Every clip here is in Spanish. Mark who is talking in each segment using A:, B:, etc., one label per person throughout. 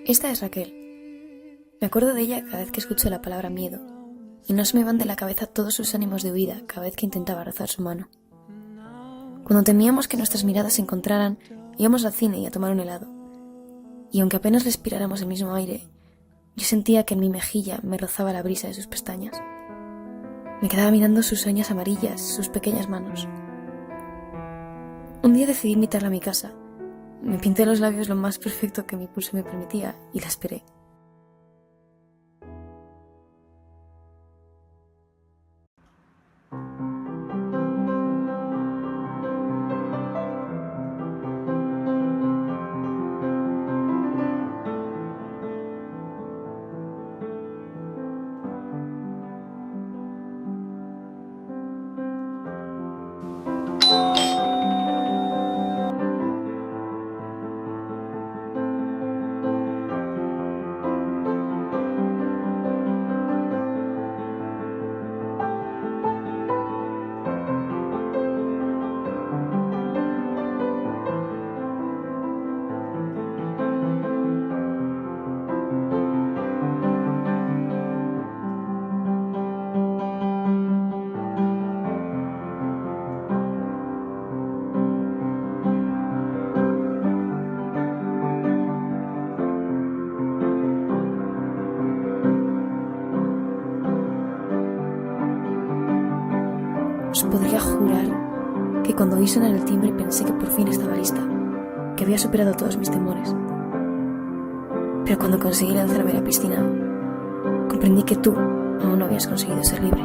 A: Esta es Raquel. Me acuerdo de ella cada vez que escucho la palabra miedo, y no se me van de la cabeza todos sus ánimos de huida cada vez que intentaba rozar su mano. Cuando temíamos que nuestras miradas se encontraran, íbamos al cine y a tomar un helado. Y aunque apenas respiráramos el mismo aire, yo sentía que en mi mejilla me rozaba la brisa de sus pestañas. Me quedaba mirando sus uñas amarillas, sus pequeñas manos. Un día decidí invitarla a mi casa. Me pinté los labios lo más perfecto que mi pulso me permitía y la esperé. Os podría jurar que cuando oí sonar el timbre pensé que por fin estaba lista, que había superado todos mis temores. Pero cuando conseguí lanzarme a la piscina, comprendí que tú aún no habías conseguido ser libre.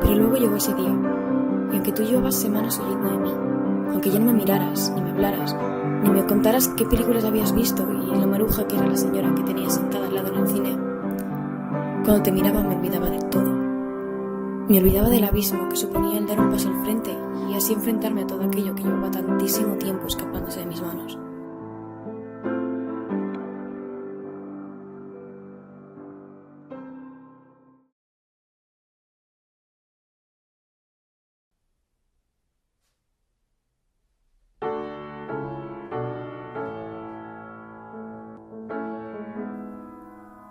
A: Pero luego llegó ese día, y aunque tú llevabas semanas huyendo de mí, aunque ya no me miraras, ni me hablaras, ni me contaras qué películas habías visto y la maruja que era la señora que tenía sentada al lado en el cine, cuando te miraba me olvidaba de todo. Me olvidaba del abismo que suponía el dar un paso al frente y así enfrentarme a todo aquello que llevaba tantísimo tiempo escapándose de mis manos.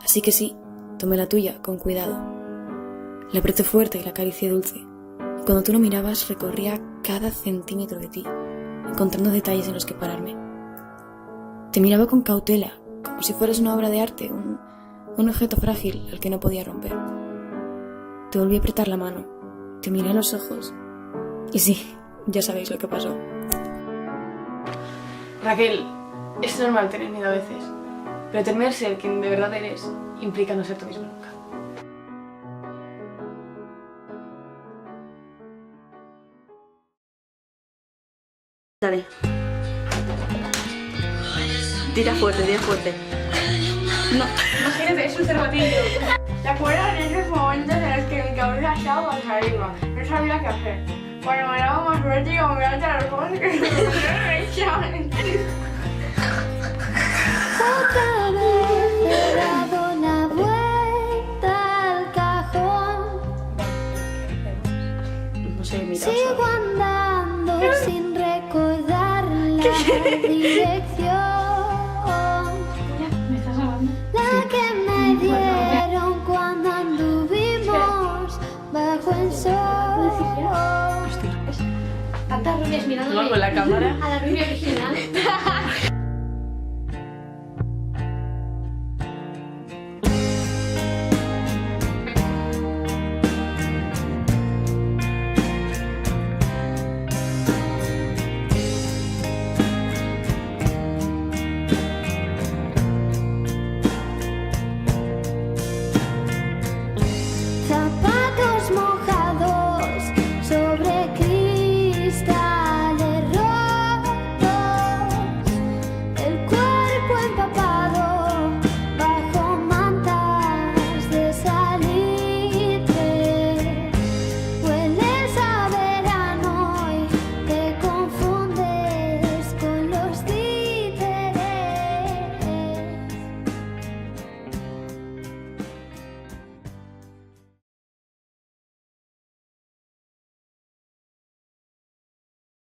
A: Así que sí, tomé la tuya, con cuidado. La apreté fuerte y la acaricié dulce. Y cuando tú no mirabas, recorría cada centímetro de ti, encontrando detalles en los que pararme. Te miraba con cautela, como si fueras una obra de arte, un objeto frágil al que no podía romper. Te volví a apretar la mano, te miré a los ojos. Y sí, ya sabéis lo que pasó.
B: Raquel, es normal tener miedo a veces. Pero temer ser quien de verdad eres implica no ser tú mismo nunca.
C: Dale. Tira fuerte, tira fuerte. No.
B: Imagínate, es un cervatillo.
D: ¿Te acuerdas de esos momentos en los que mi cabeza estaba para arriba? No sabía qué hacer. Cuando me daba más vértigo, me miraba a los ojos que me rechaban.
E: Otra vez he dado la vuelta al cajón.
C: No sé, mira.
E: Sigo andando sin recordar la dirección.
B: ¿Me estás hablando?
E: La que me dieron cuando anduvimos bajo el sol.
D: Tantas rubias mirando
C: Luego la cámara.
D: a la rubia original.